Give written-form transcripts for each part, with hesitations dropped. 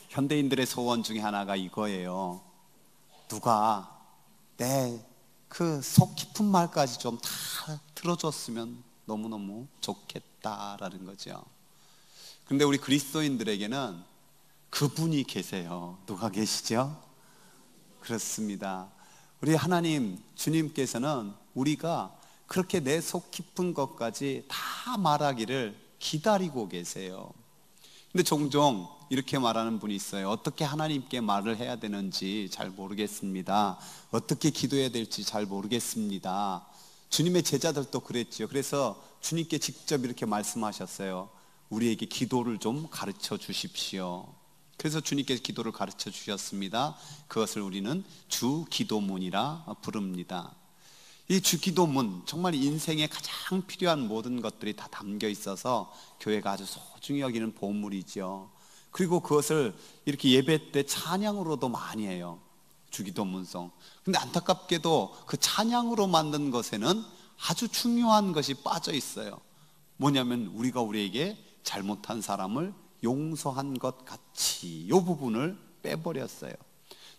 현대인들의 소원 중에 하나가 이거예요. 누가 내 그 속 깊은 말까지 좀 다 들어줬으면 너무너무 좋겠다라는 거죠. 근데 우리 그리스도인들에게는 그분이 계세요. 누가 계시죠? 그렇습니다. 우리 하나님 주님께서는 우리가 그렇게 내 속 깊은 것까지 다 말하기를 기다리고 계세요. 근데 종종 이렇게 말하는 분이 있어요. 어떻게 하나님께 말을 해야 되는지 잘 모르겠습니다. 어떻게 기도해야 될지 잘 모르겠습니다. 주님의 제자들도 그랬죠. 그래서 주님께 직접 이렇게 말씀하셨어요. 우리에게 기도를 좀 가르쳐 주십시오. 그래서 주님께서 기도를 가르쳐 주셨습니다. 그것을 우리는 주기도문이라 부릅니다. 이 주기도문, 정말 인생에 가장 필요한 모든 것들이 다 담겨 있어서 교회가 아주 소중히 여기는 보물이죠. 그리고 그것을 이렇게 예배 때 찬양으로도 많이 해요. 주기도문송. 근데 안타깝게도 그 찬양으로 만든 것에는 아주 중요한 것이 빠져 있어요. 뭐냐면 우리가 우리에게 잘못한 사람을 용서한 것 같이 이 부분을 빼버렸어요.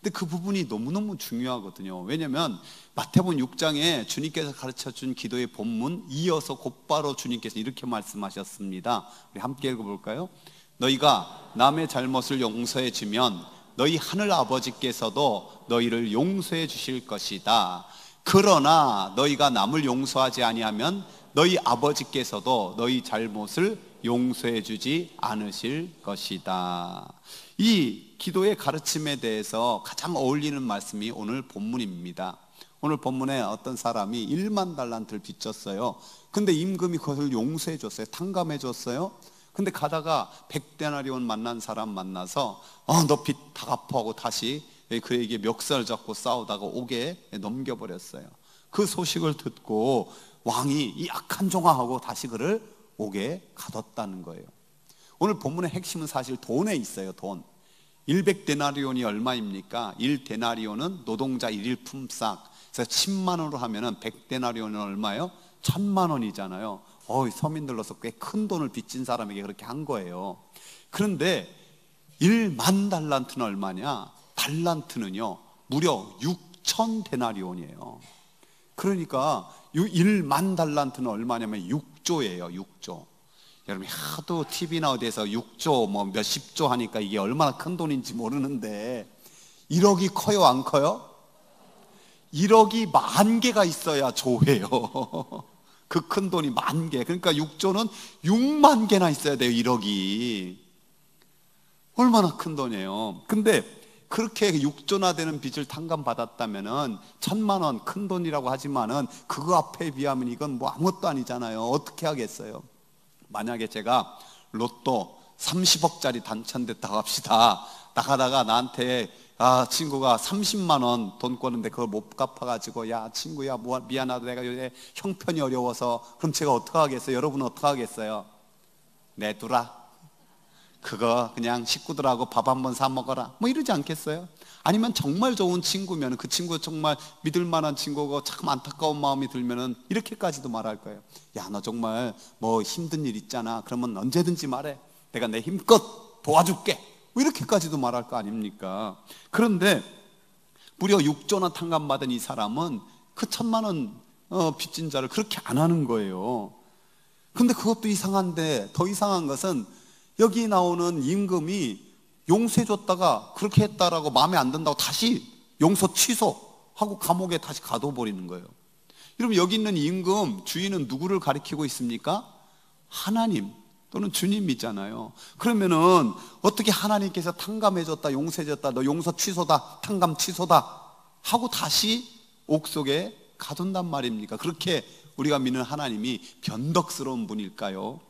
근데 그 부분이 너무너무 중요하거든요. 왜냐하면 마태복음 6장에 주님께서 가르쳐준 기도의 본문 이어서 곧바로 주님께서 이렇게 말씀하셨습니다. 우리 함께 읽어볼까요? 너희가 남의 잘못을 용서해 주면 너희 하늘 아버지께서도 너희를 용서해 주실 것이다. 그러나 너희가 남을 용서하지 아니하면 너희 아버지께서도 너희 잘못을 용서해 주지 않으실 것이다. 이 기도의 가르침에 대해서 가장 어울리는 말씀이 오늘 본문입니다. 오늘 본문에 어떤 사람이 1만 달란트를 빚졌어요. 근데 임금이 그것을 용서해 줬어요. 탕감해 줬어요. 근데 가다가 100데나리온 만난 사람 만나서 너 빚 다 갚아 하고 다시 그에게 멱살 잡고 싸우다가 옥에 넘겨버렸어요. 그 소식을 듣고 왕이 이 악한 종아하고 다시 그를 옥에 가뒀다는 거예요. 오늘 본문의 핵심은 사실 돈에 있어요. 돈. 100데나리온이 얼마입니까? 1데나리온은 노동자 1일 품삯. 그래서 10만 원으로 하면은 100데나리온은 얼마예요? 1000만 원이잖아요. 서민들로서 꽤 큰 돈을 빚진 사람에게 그렇게 한 거예요. 그런데 1만 달란트는 얼마냐? 달란트는요 무려 6,000데나리온이에요. 그러니까 1만 달란트는 얼마냐면 6조예요. 6조. 여러분 하도 TV나 어디에서 6조 뭐 몇십조 하니까 이게 얼마나 큰 돈인지 모르는데 1억이 커요 안 커요? 1억이 10,000개가 있어야 조예요. 그 큰 돈이 10,000개. 그러니까 6조는 6만 개나 있어야 돼요. 1억이 얼마나 큰 돈이에요. 근데 그렇게 6조나 되는 빚을 탕감받았다면은 1,000만 원 큰 돈이라고 하지만은 그거 앞에 비하면 이건 뭐 아무것도 아니잖아요. 어떻게 하겠어요? 만약에 제가 로또 30억짜리 당첨됐다고 합시다. 나가다가 나한테 친구가 30만 원 돈 꿔는데 그걸 못 갚아가지고 야 친구야 미안하다 내가 요새 형편이 어려워서 그럼 제가 어떡하겠어요? 여러분은 어떡하겠어요? 내두라. 그거 그냥 식구들하고 밥 한번 사 먹어라 뭐 이러지 않겠어요? 아니면 정말 좋은 친구면 그 친구 정말 믿을 만한 친구고 참 안타까운 마음이 들면은 이렇게까지도 말할 거예요. 야 너 정말 뭐 힘든 일 있잖아. 그러면 언제든지 말해. 내가 내 힘껏 도와줄게. 뭐 이렇게까지도 말할 거 아닙니까? 그런데 무려 6조나 탕감받은 이 사람은 그 1,000만 원 빚진 자를 그렇게 안 하는 거예요. 근데 그것도 이상한데 더 이상한 것은 여기 나오는 임금이 용서해줬다가 그렇게 했다라고 마음에 안 든다고 다시 용서 취소하고 감옥에 다시 가둬버리는 거예요. 여러분 여기 있는 임금 주인은 누구를 가리키고 있습니까? 하나님 또는 주님이잖아요. 그러면은 어떻게 하나님께서 탕감해줬다 용서해줬다 너 용서 취소다 탕감 취소다 하고 다시 옥속에 가둔단 말입니까? 그렇게 우리가 믿는 하나님이 변덕스러운 분일까요?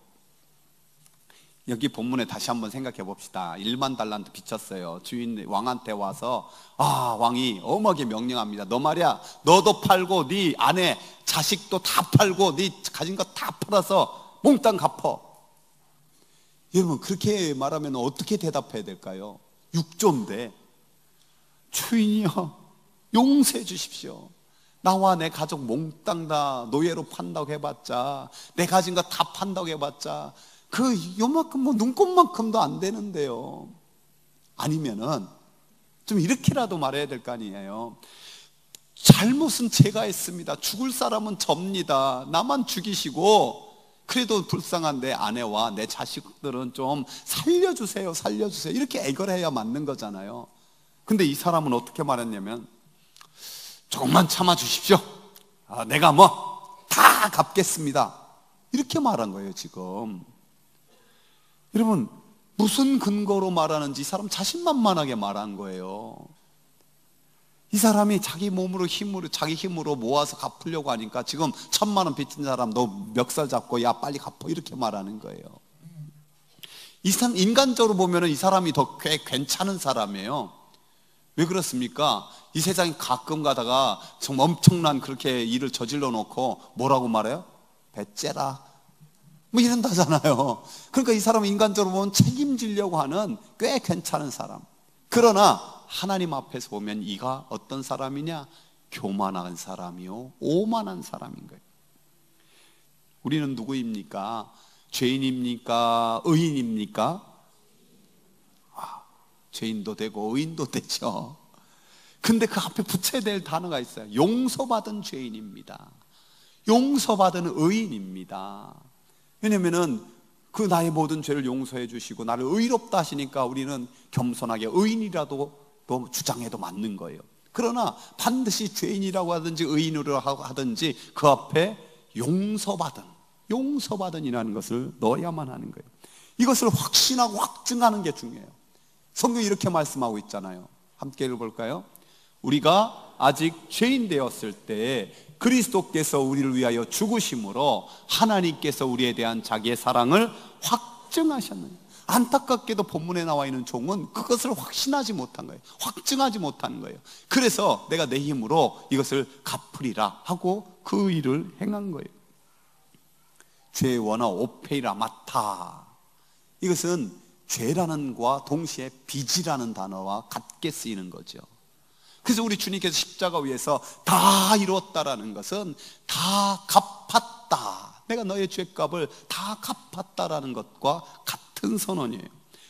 여기 본문에 다시 한번 생각해 봅시다. 1만 달란트 빚졌어요. 주인 왕한테 와서 왕이 엄하게 명령합니다. 너 말이야 너도 팔고 네 아내 자식도 다 팔고 네 가진 거 다 팔아서 몽땅 갚어. 여러분 그렇게 말하면 어떻게 대답해야 될까요? 6조인데 주인이여 용서해 주십시오. 나와 내 가족 몽땅 다 노예로 판다고 해봤자, 내 가진 거 다 판다고 해봤자 그 요만큼 뭐 눈곱만큼도 안 되는데요. 아니면은 좀 이렇게라도 말해야 될 거 아니에요. 잘못은 제가 했습니다. 죽을 사람은 접니다. 나만 죽이시고 그래도 불쌍한 내 아내와 내 자식들은 좀 살려주세요, 살려주세요, 이렇게 애걸 해야 맞는 거잖아요. 근데 이 사람은 어떻게 말했냐면, 조금만 참아주십시오. 내가 뭐 다 갚겠습니다, 이렇게 말한 거예요. 지금 여러분, 무슨 근거로 말하는지 이 사람 자신만만하게 말한 거예요. 이 사람이 자기 몸으로 자기 힘으로 모아서 갚으려고 하니까 지금 1,000만 원 빚진 사람 너 멱살 잡고 야 빨리 갚어, 이렇게 말하는 거예요. 이 사람 인간적으로 보면은 이 사람이 더 꽤 괜찮은 사람이에요. 왜 그렇습니까? 이 세상에 가끔 가다가 정말 엄청난 그렇게 일을 저질러 놓고 뭐라고 말해요? 배째라 뭐 이런다잖아요. 그러니까 이 사람은 인간적으로 보면 책임지려고 하는 꽤 괜찮은 사람. 그러나 하나님 앞에서 보면 이가 어떤 사람이냐? 교만한 사람이요, 오만한 사람인 거예요. 우리는 누구입니까? 죄인입니까? 의인입니까? 죄인도 되고 의인도 되죠. 근데 그 앞에 붙여야 될 단어가 있어요. 용서받은 죄인입니다. 용서받은 의인입니다. 왜냐면은 그 나의 모든 죄를 용서해 주시고 나를 의롭다 하시니까 우리는 겸손하게 의인이라도 또 주장해도 맞는 거예요. 그러나 반드시 죄인이라고 하든지 의인으로 하든지 그 앞에 용서받은이라는 것을 넣어야만 하는 거예요. 이것을 확신하고 확증하는 게 중요해요. 성경이 이렇게 말씀하고 있잖아요. 함께 읽어볼까요? 우리가 아직 죄인 되었을 때 그리스도께서 우리를 위하여 죽으심으로 하나님께서 우리에 대한 자기의 사랑을 확증하셨느니라. 안타깝게도 본문에 나와 있는 종은 그것을 확신하지 못한 거예요. 확증하지 못한 거예요. 그래서 내가 내 힘으로 이것을 갚으리라 하고 그 일을 행한 거예요. 죄의 원어 오페이라 마타, 이것은 죄라는 것과 동시에 빚이라는 단어와 같게 쓰이는 거죠. 그래서 우리 주님께서 십자가 위에서 다 이루었다라는 것은 다 갚았다, 내가 너의 죄값을 다 갚았다라는 것과 같은 선언이에요.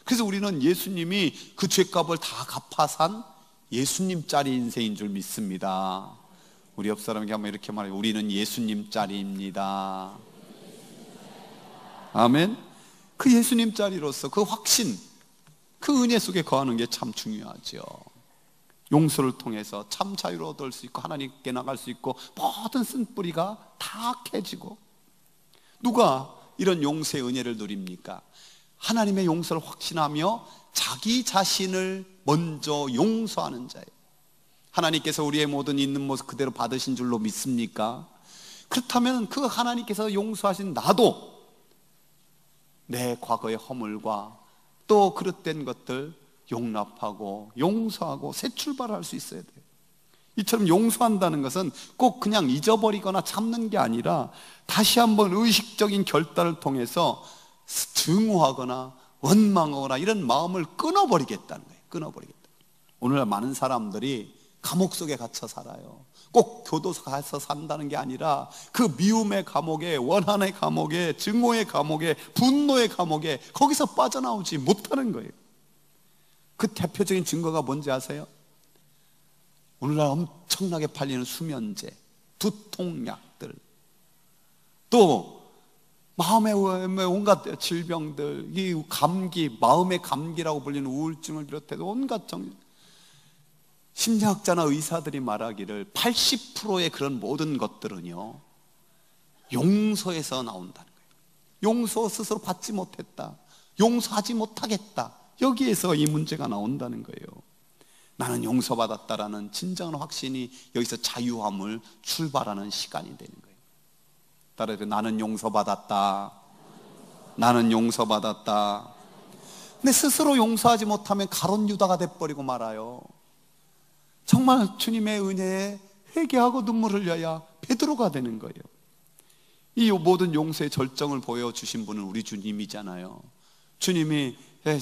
그래서 우리는 예수님이 그 죄값을 다 갚아 산 예수님짜리 인생인 줄 믿습니다. 우리 옆 사람에게 한번 이렇게 말해요. 우리는 예수님짜리입니다. 아멘. 그 예수님짜리로서 그 확신, 그 은혜 속에 거하는 게 참 중요하죠. 용서를 통해서 참 자유를 얻을 수 있고 하나님께 나갈 수 있고 모든 쓴뿌리가 다 깨지고. 누가 이런 용서의 은혜를 누립니까? 하나님의 용서를 확신하며 자기 자신을 먼저 용서하는 자예요. 하나님께서 우리의 모든 있는 모습 그대로 받으신 줄로 믿습니까? 그렇다면 그 하나님께서 용서하신 나도 내 과거의 허물과 또 그릇된 것들 용납하고 용서하고 새 출발할 수 있어야 돼요. 이처럼 용서한다는 것은 꼭 그냥 잊어버리거나 참는 게 아니라 다시 한번 의식적인 결단을 통해서 증오하거나 원망하거나 이런 마음을 끊어버리겠다는 거예요. 끊어버리겠다. 오늘날 많은 사람들이 감옥 속에 갇혀 살아요. 꼭 교도소 가서 산다는 게 아니라 그 미움의 감옥에, 원한의 감옥에, 증오의 감옥에, 분노의 감옥에, 거기서 빠져나오지 못하는 거예요. 그 대표적인 증거가 뭔지 아세요? 오늘날 엄청나게 팔리는 수면제, 두통약들, 또 마음의 온갖 질병들, 이 감기, 마음의 감기라고 불리는 우울증을 비롯해서 온갖 심리학자나 의사들이 말하기를 80%의 그런 모든 것들은요, 용서에서 나온다는 거예요. 용서 스스로 받지 못했다, 용서하지 못하겠다, 여기에서 이 문제가 나온다는 거예요. 나는 용서받았다라는 진정한 확신이 여기서 자유함을 출발하는 시간이 되는 거예요. 따라서 나는 용서받았다, 나는 용서받았다. 근데 스스로 용서하지 못하면 가론 유다가 돼버리고 말아요. 정말 주님의 은혜에 회개하고 눈물을 흘려야 베드로가 되는 거예요. 이 모든 용서의 절정을 보여주신 분은 우리 주님이잖아요. 주님이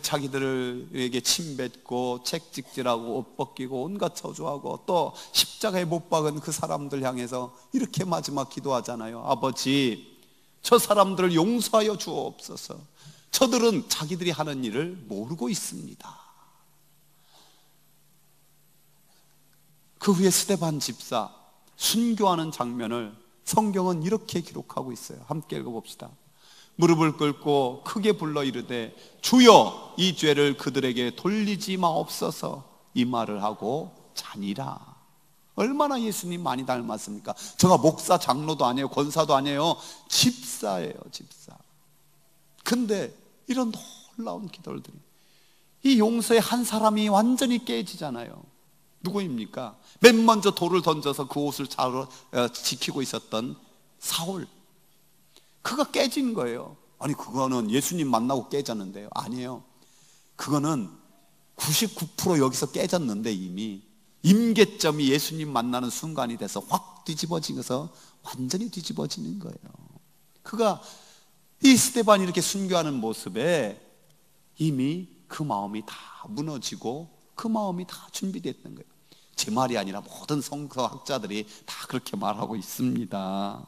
자기들에게 침뱉고 책찍질하고 옷 벗기고 온갖 저주하고 또 십자가에 못 박은 그 사람들 향해서 이렇게 마지막 기도하잖아요. 아버지, 저 사람들을 용서하여 주옵소서. 저들은 자기들이 하는 일을 모르고 있습니다. 그 후에 스데반 집사 순교하는 장면을 성경은 이렇게 기록하고 있어요. 함께 읽어봅시다. 무릎을 꿇고 크게 불러 이르되 주여 이 죄를 그들에게 돌리지 마옵소서, 이 말을 하고 자니라. 얼마나 예수님 많이 닮았습니까? 제가 목사 장로도 아니에요, 권사도 아니에요, 집사예요, 집사. 근데 이런 놀라운 기도들이, 이 용서의 한 사람이 완전히 깨지잖아요. 누구입니까? 맨 먼저 돌을 던져서 그 옷을 지키고 있었던 사울, 그가 깨진 거예요. 아니, 그거는 예수님 만나고 깨졌는데요? 아니에요. 그거는 99% 여기서 깨졌는데 이미 임계점이 예수님 만나는 순간이 돼서 확 뒤집어지면서 완전히 뒤집어지는 거예요. 그가 이 스데반이 이렇게 순교하는 모습에 이미 그 마음이 다 무너지고 그 마음이 다 준비됐던 거예요. 제 말이 아니라 모든 성서학자들이 다 그렇게 말하고 있습니다.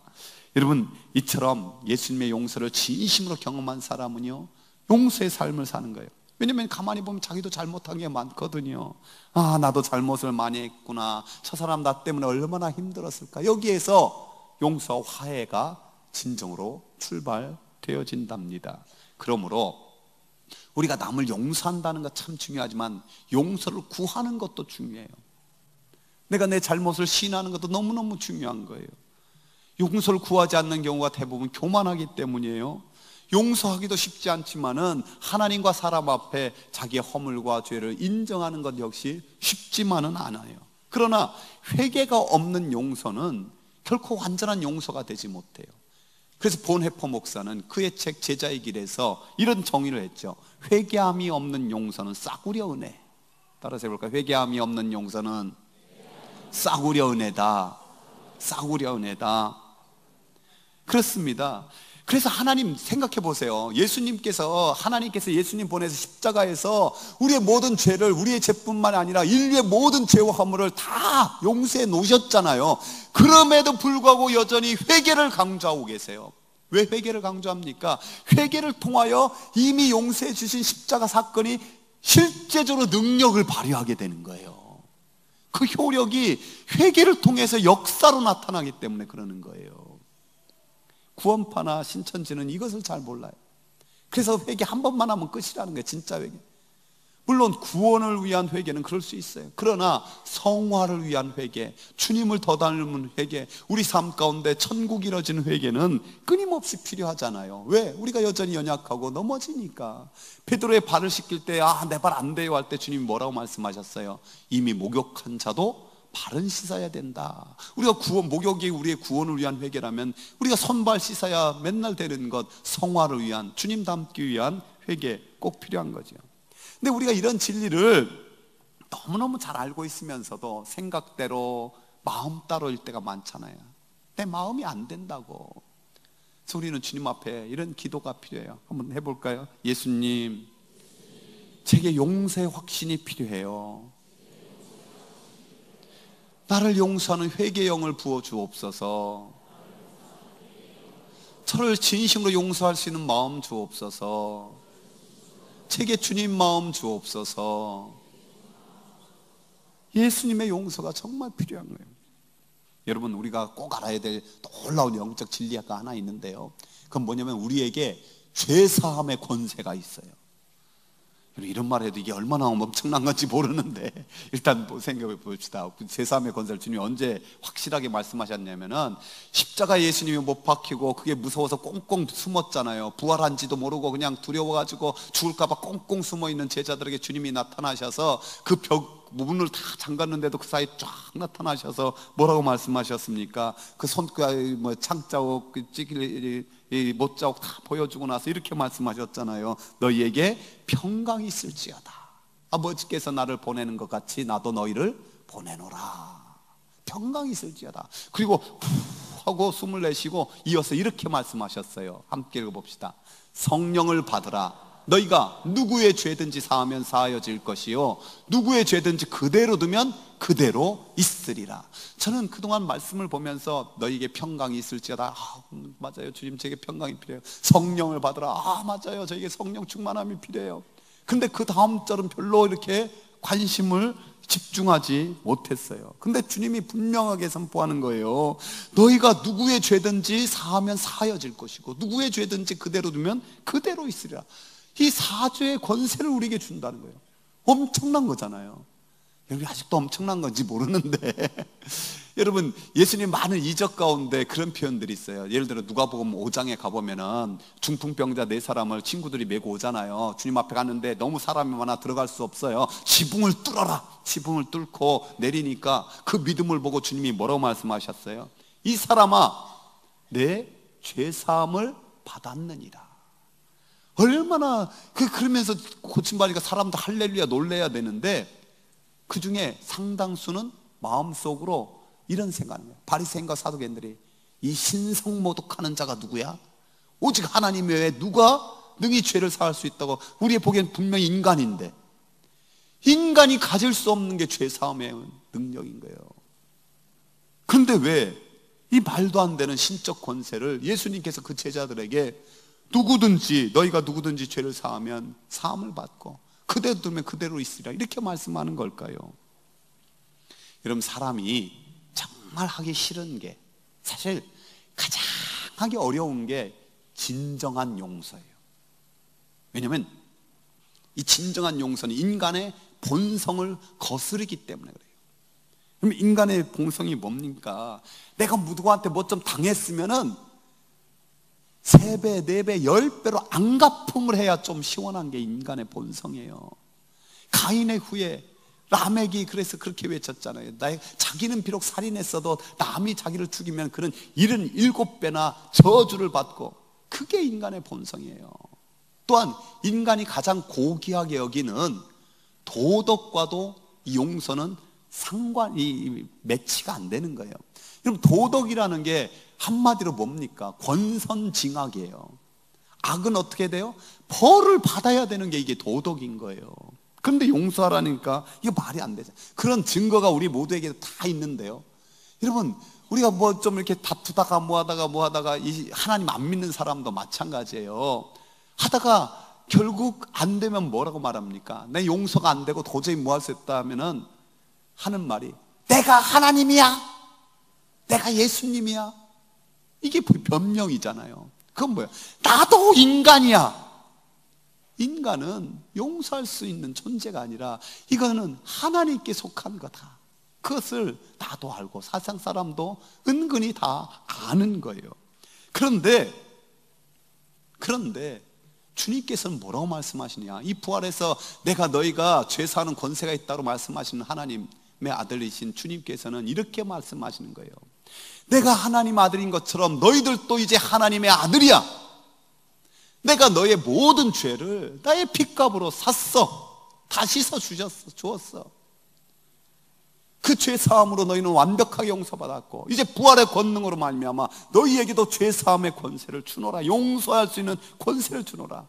여러분, 이처럼 예수님의 용서를 진심으로 경험한 사람은요, 용서의 삶을 사는 거예요. 왜냐면 가만히 보면 자기도 잘못한 게 많거든요. 아, 나도 잘못을 많이 했구나, 저 사람 나 때문에 얼마나 힘들었을까. 여기에서 용서와 화해가 진정으로 출발되어진답니다. 그러므로 우리가 남을 용서한다는 것 참 중요하지만 용서를 구하는 것도 중요해요. 내가 내 잘못을 시인하는 것도 너무너무 중요한 거예요. 용서를 구하지 않는 경우가 대부분 교만하기 때문이에요. 용서하기도 쉽지 않지만은 하나님과 사람 앞에 자기의 허물과 죄를 인정하는 것 역시 쉽지만은 않아요. 그러나 회개가 없는 용서는 결코 완전한 용서가 되지 못해요. 그래서 본헤퍼 목사는 그의 책 제자의 길에서 이런 정의를 했죠. 회개함이 없는 용서는 싸구려 은혜. 따라서 해볼까요? 회개함이 없는 용서는 싸구려 은혜다. 싸구려 은혜다. 그렇습니다. 그래서 하나님 생각해 보세요. 하나님께서 예수님 보내서 십자가에서 우리의 모든 죄를, 우리의 죄뿐만 아니라 인류의 모든 죄와 허물을 다 용서해 놓으셨잖아요. 그럼에도 불구하고 여전히 회개를 강조하고 계세요. 왜 회개를 강조합니까? 회개를 통하여 이미 용서해 주신 십자가 사건이 실제적으로 능력을 발휘하게 되는 거예요. 그 효력이 회개를 통해서 역사로 나타나기 때문에 그러는 거예요. 구원파나 신천지는 이것을 잘 몰라요. 그래서 회개 한 번만 하면 끝이라는 거예요. 진짜 회개. 물론 구원을 위한 회개는 그럴 수 있어요. 그러나 성화를 위한 회개, 주님을 더 닮은 회개, 우리 삶 가운데 천국이 이뤄지는 회개는 끊임없이 필요하잖아요. 왜? 우리가 여전히 연약하고 넘어지니까. 베드로의 발을 씻길 때 내 발 안 돼요 할 때 주님이 뭐라고 말씀하셨어요? 이미 목욕한 자도 발은 씻어야 된다. 우리가 목욕이 우리의 구원을 위한 회개라면 우리가 손발 씻어야 맨날 되는 것, 성화를 위한, 주님 닮기 위한 회개 꼭 필요한 거죠. 근데 우리가 이런 진리를 너무너무 잘 알고 있으면서도 생각대로 마음 따로일 때가 많잖아요. 내 마음이 안 된다고. 그래서 우리는 주님 앞에 이런 기도가 필요해요. 한번 해볼까요? 예수님, 제게 용서의 확신이 필요해요. 나를 용서하는 회개의 영을 부어주옵소서. 저를 진심으로 용서할 수 있는 마음 주옵소서. 제게 주님 마음 주옵소서. 예수님의 용서가 정말 필요한 거예요. 여러분, 우리가 꼭 알아야 될 놀라운 영적 진리가 하나 있는데요, 그건 뭐냐면 우리에게 죄사함의 권세가 있어요. 이런 말 해도 이게 얼마나 엄청난 건지 모르는데 일단 생각해 봅시다. 죄사함의 권세를 주님이 언제 확실하게 말씀하셨냐면은 십자가 예수님이 못 박히고 그게 무서워서 꽁꽁 숨었잖아요. 부활한지도 모르고 그냥 두려워가지고 죽을까봐 꽁꽁 숨어있는 제자들에게 주님이 나타나셔서 그 문을 다 잠갔는데도 그 사이에 쫙 나타나셔서 뭐라고 말씀하셨습니까? 그 손가락 창자국 이 못자국 다 보여주고 나서 이렇게 말씀하셨잖아요. 너희에게 평강이 있을지어다. 아버지께서 나를 보내는 것 같이 나도 너희를 보내노라. 평강이 있을지어다. 그리고 푸 하고 숨을 내쉬고 이어서 이렇게 말씀하셨어요. 함께 읽어봅시다. 성령을 받으라. 너희가 누구의 죄든지 사하면 사하여질 것이요 누구의 죄든지 그대로 두면 그대로 있으리라. 저는 그동안 말씀을 보면서 너희에게 평강이 있을지어다. 맞아요, 주님, 제게 평강이 필요해요. 성령을 받으라. 맞아요, 저에게 성령 충만함이 필요해요. 근데 그 다음 절은 별로 이렇게 관심을 집중하지 못했어요. 근데 주님이 분명하게 선포하는 거예요. 너희가 누구의 죄든지 사하면 사하여질 것이고 누구의 죄든지 그대로 두면 그대로 있으리라. 이 사죄의 권세를 우리에게 준다는 거예요. 엄청난 거잖아요. 여러분, 아직도 엄청난 건지 모르는데 여러분, 예수님 많은 이적 가운데 그런 표현들이 있어요. 예를 들어 누가복음 5장에 가보면은 중풍병자 4사람을 친구들이 메고 오잖아요. 주님 앞에 갔는데 너무 사람이 많아 들어갈 수 없어요. 지붕을 뚫어라. 지붕을 뚫고 내리니까 그 믿음을 보고 주님이 뭐라고 말씀하셨어요? 이 사람아, 내 죄사함을 받았느니라. 얼마나 그러면서 고침받으니까 사람도 할렐루야 놀래야 되는데 그 중에 상당수는 마음속으로 이런 생각을 해요. 바리새인과 사두개인들이 이 신성모독하는 자가 누구야? 오직 하나님 외에 누가 능히 죄를 사할 수 있다고? 우리의 보기엔 분명히 인간인데 인간이 가질 수 없는 게 죄사함의 능력인 거예요. 그런데 왜 이 말도 안 되는 신적 권세를 예수님께서 그 제자들에게 누구든지 너희가 누구든지 죄를 사하면 사함을 받고 그대로 두면 그대로 있으리라 이렇게 말씀하는 걸까요? 여러분, 사람이 정말 하기 싫은 게 사실 가장 하기 어려운 게 진정한 용서예요. 왜냐하면 이 진정한 용서는 인간의 본성을 거스르기 때문에 그래요. 그럼 인간의 본성이 뭡니까? 내가 누구한테 뭐 좀 당했으면은 3배, 4배, 10배로 안갚음을 해야 좀 시원한 게 인간의 본성이에요. 가인의 후에 라멕이 그래서 그렇게 외쳤잖아요. 자기는 비록 살인했어도 남이 자기를 죽이면 그는 77배나 저주를 받고, 그게 인간의 본성이에요. 또한 인간이 가장 고귀하게 여기는 도덕과도 이 용서는 상관이 매치가 안 되는 거예요. 여러분, 도덕이라는 게 한마디로 뭡니까? 권선징악이에요. 악은 어떻게 돼요? 벌을 받아야 되는 게 이게 도덕인 거예요. 그런데 용서하라니까 이거 말이 안 되죠. 그런 증거가 우리 모두에게 다 있는데요. 여러분, 우리가 뭐 좀 이렇게 다투다가 뭐 하다가 이 하나님 안 믿는 사람도 마찬가지예요. 하다가 결국 안 되면 뭐라고 말합니까? 내 용서가 안 되고 도저히 뭐 할 수 없다 하면은 하는 말이 내가 하나님이야, 내가 예수님이야. 이게 변명이잖아요. 그건 뭐야? 나도 인간이야. 인간은 용서할 수 있는 존재가 아니라 이거는 하나님께 속한 거다. 그것을 나도 알고 세상 사람도 은근히 다 아는 거예요. 그런데 주님께서는 뭐라고 말씀하시냐? 이 부활에서 내가 너희가 죄 사는 권세가 있다고 말씀하시는 하나님의 아들이신 주님께서는 이렇게 말씀하시는 거예요. 내가 하나님 아들인 것처럼 너희들도 이제 하나님의 아들이야. 내가 너의 모든 죄를 나의 핏값으로 샀어. 다 씻어 주었어. 그 죄 사함으로 너희는 완벽하게 용서받았고 이제 부활의 권능으로 말미암아 너희에게도 죄 사함의 권세를 주노라. 용서할 수 있는 권세를 주노라.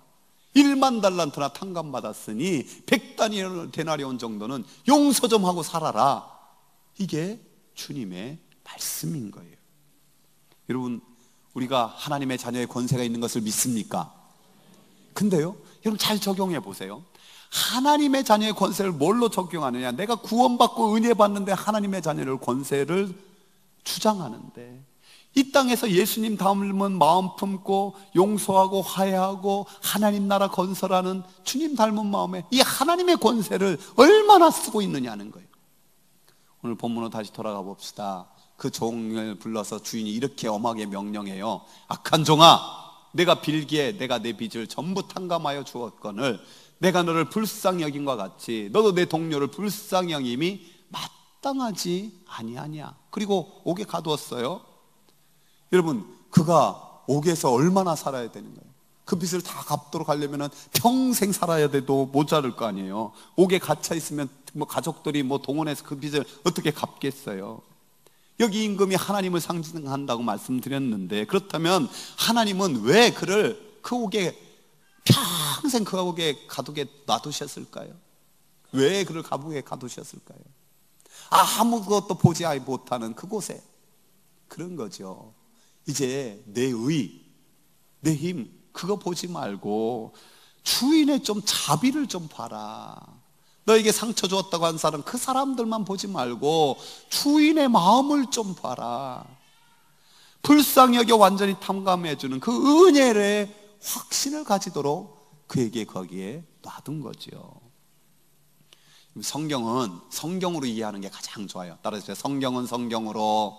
1만 달란트나 탕감받았으니 100데나리온 정도는 용서 좀 하고 살아라. 이게 주님의 말씀인 거예요. 여러분, 우리가 하나님의 자녀의 권세가 있는 것을 믿습니까? 근데요, 여러분 잘 적용해 보세요. 하나님의 자녀의 권세를 뭘로 적용하느냐? 내가 구원받고 은혜 받는데 하나님의 자녀를 권세를 주장하는데, 이 땅에서 예수님 닮은 마음 품고 용서하고 화해하고 하나님 나라 건설하는 주님 닮은 마음에 이 하나님의 권세를 얼마나 쓰고 있느냐는 거예요. 오늘 본문으로 다시 돌아가 봅시다. 그 종을 불러서 주인이 이렇게 엄하게 명령해요. 악한 종아, 내가 빌기에 내가 내 빚을 전부 탕감하여 주었거늘 내가 너를 불쌍히 여김과 같이 너도 내 동료를 불쌍히 여김이 마땅하지 아니하냐. 그리고 옥에 가두었어요. 여러분, 그가 옥에서 얼마나 살아야 되는 거예요? 그 빚을 다 갚도록 하려면 평생 살아야 돼도 모자랄 거 아니에요. 옥에 갇혀 있으면 뭐 가족들이 뭐 동원해서 그 빚을 어떻게 갚겠어요? 여기 임금이 하나님을 상징한다고 말씀드렸는데, 그렇다면 하나님은 왜 그를 그 옥에 평생 그 감옥에 놔두셨을까요? 왜 그를 감옥에 가두셨을까요? 아무것도 보지 못하는 그곳에. 그런 거죠. 이제 내 의, 내 힘, 그거 보지 말고 주인의 좀 자비를 좀 봐라. 너에게 상처 주었다고 한 사람, 그 사람들만 보지 말고 주인의 마음을 좀 봐라. 불쌍히 여겨 완전히 탐감해주는 그 은혜의 확신을 가지도록 그에게 거기에 놔둔 거죠. 성경은 성경으로 이해하는 게 가장 좋아요. 따라서 성경은 성경으로,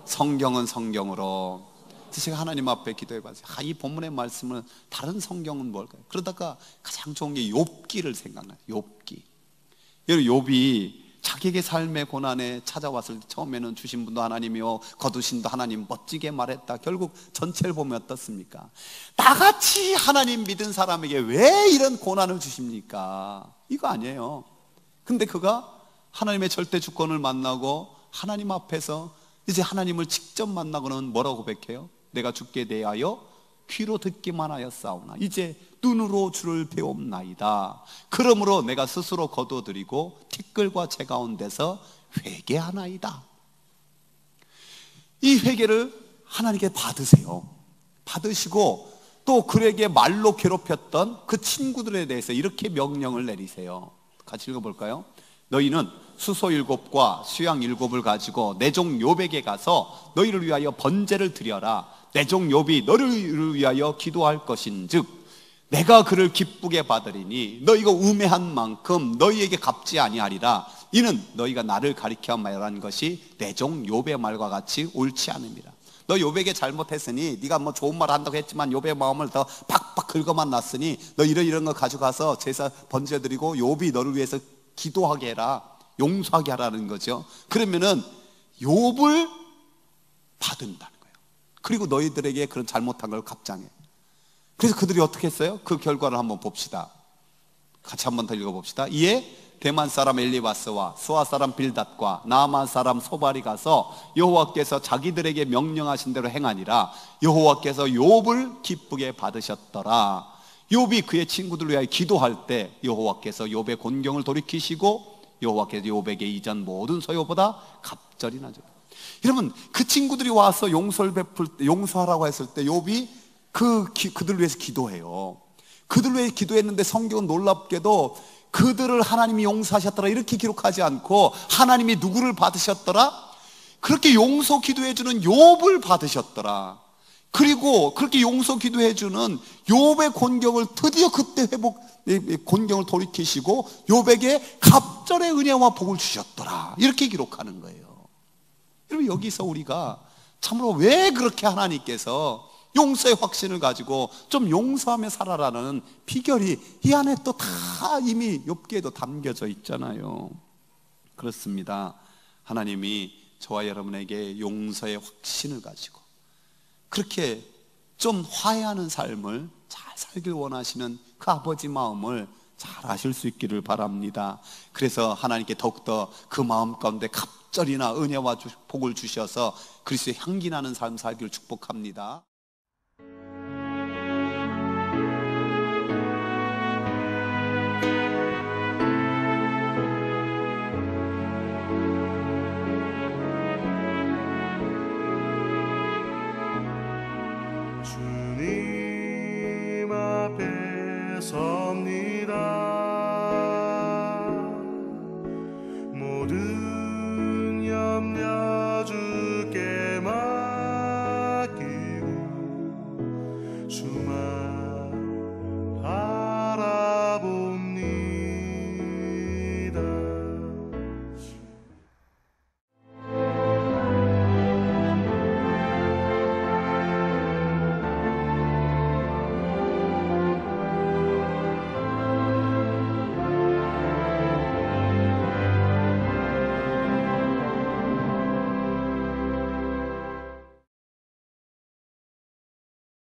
성경은 성경으로. 제가 하나님 앞에 기도해봤어요. 이 본문의 말씀은 다른 성경은 뭘까요? 그러다가 가장 좋은 게 욥기를 생각나요. 욥기. 욥이 자기에게 삶의 고난에 찾아왔을 때 처음에는 주신 분도 하나님이요 거두신 도 하나님, 멋지게 말했다. 결국 전체를 보면 어떻습니까? 나같이 하나님 믿은 사람에게 왜 이런 고난을 주십니까? 이거 아니에요. 근데 그가 하나님의 절대 주권을 만나고 하나님 앞에서 이제 하나님을 직접 만나고는 뭐라고 고백해요? 내가 주께 대하여 귀로 듣기만 하였사오나 이제 눈으로 주를 배움나이다. 그러므로 내가 스스로 거둬들이고 티끌과 재 가운데서 회개하나이다. 이 회개를 하나님께 받으세요. 받으시고 또 그에게 말로 괴롭혔던 그 친구들에 대해서 이렇게 명령을 내리세요. 같이 읽어볼까요? 너희는 수소 7과 수양 7을 가지고 내 종 욥에게 가서 너희를 위하여 번제를 드려라. 내 종 욥이 너를 위하여 기도할 것인즉 내가 그를 기쁘게 받으리니 너희가 우매한 만큼 너희에게 갚지 아니하리라. 이는 너희가 나를 가리켜 말한 것이 내 종 욥의 말과 같이 옳지 않음이라. 너 욥에게 잘못했으니 네가 뭐 좋은 말 한다고 했지만 욥의 마음을 더 팍팍 긁어만 놨으니 너 이런 거 가져가서 제사 번제 드리고 욥이 너를 위해서 기도하게 해라. 용서하게 하라는 거죠. 그러면은 욥을 받는다는 거예요. 그리고 너희들에게 그런 잘못한 걸 갚장해. 그래서 그들이 어떻게 했어요? 그 결과를 한번 봅시다. 같이 한번 더 읽어봅시다. 이에 대만 사람 엘리바스와 수아 사람 빌닷과 나아만 사람 소발이 가서 여호와께서 자기들에게 명령하신 대로 행하니라. 여호와께서 욥을 기쁘게 받으셨더라. 욥이 그의 친구들을 위하여 기도할 때 여호와께서 욥의 곤경을 돌이키시고 여호와께서 욥에게 이전 모든 소요보다 갑절이 나죠. 여러분, 그 친구들이 와서 용서하라고 했을 때 욥이 그들을 위해서 기도해요. 그들을 위해 기도했는데 성경은 놀랍게도 그들을 하나님이 용서하셨더라 이렇게 기록하지 않고 하나님이 누구를 받으셨더라? 그렇게 용서 기도해주는 욥을 받으셨더라. 그리고 그렇게 용서 기도해주는 욥의 곤경을 드디어 그때 곤경을 돌이키시고 욥에게 갑절의 은혜와 복을 주셨더라 이렇게 기록하는 거예요. 여러분, 여기서 우리가 참으로 왜 그렇게 하나님께서 용서의 확신을 가지고 좀 용서하며 살아라는 비결이 이 안에 또 다 이미 욥기에도 담겨져 있잖아요. 그렇습니다. 하나님이 저와 여러분에게 용서의 확신을 가지고 그렇게 좀 화해하는 삶을 잘 살길 원하시는 그 아버지 마음을 잘 아실 수 있기를 바랍니다. 그래서 하나님께 더욱더 그 마음 가운데 갑절이나 은혜와 복을 주셔서 그리스도의 향기 나는 삶 살기를 축복합니다. 주님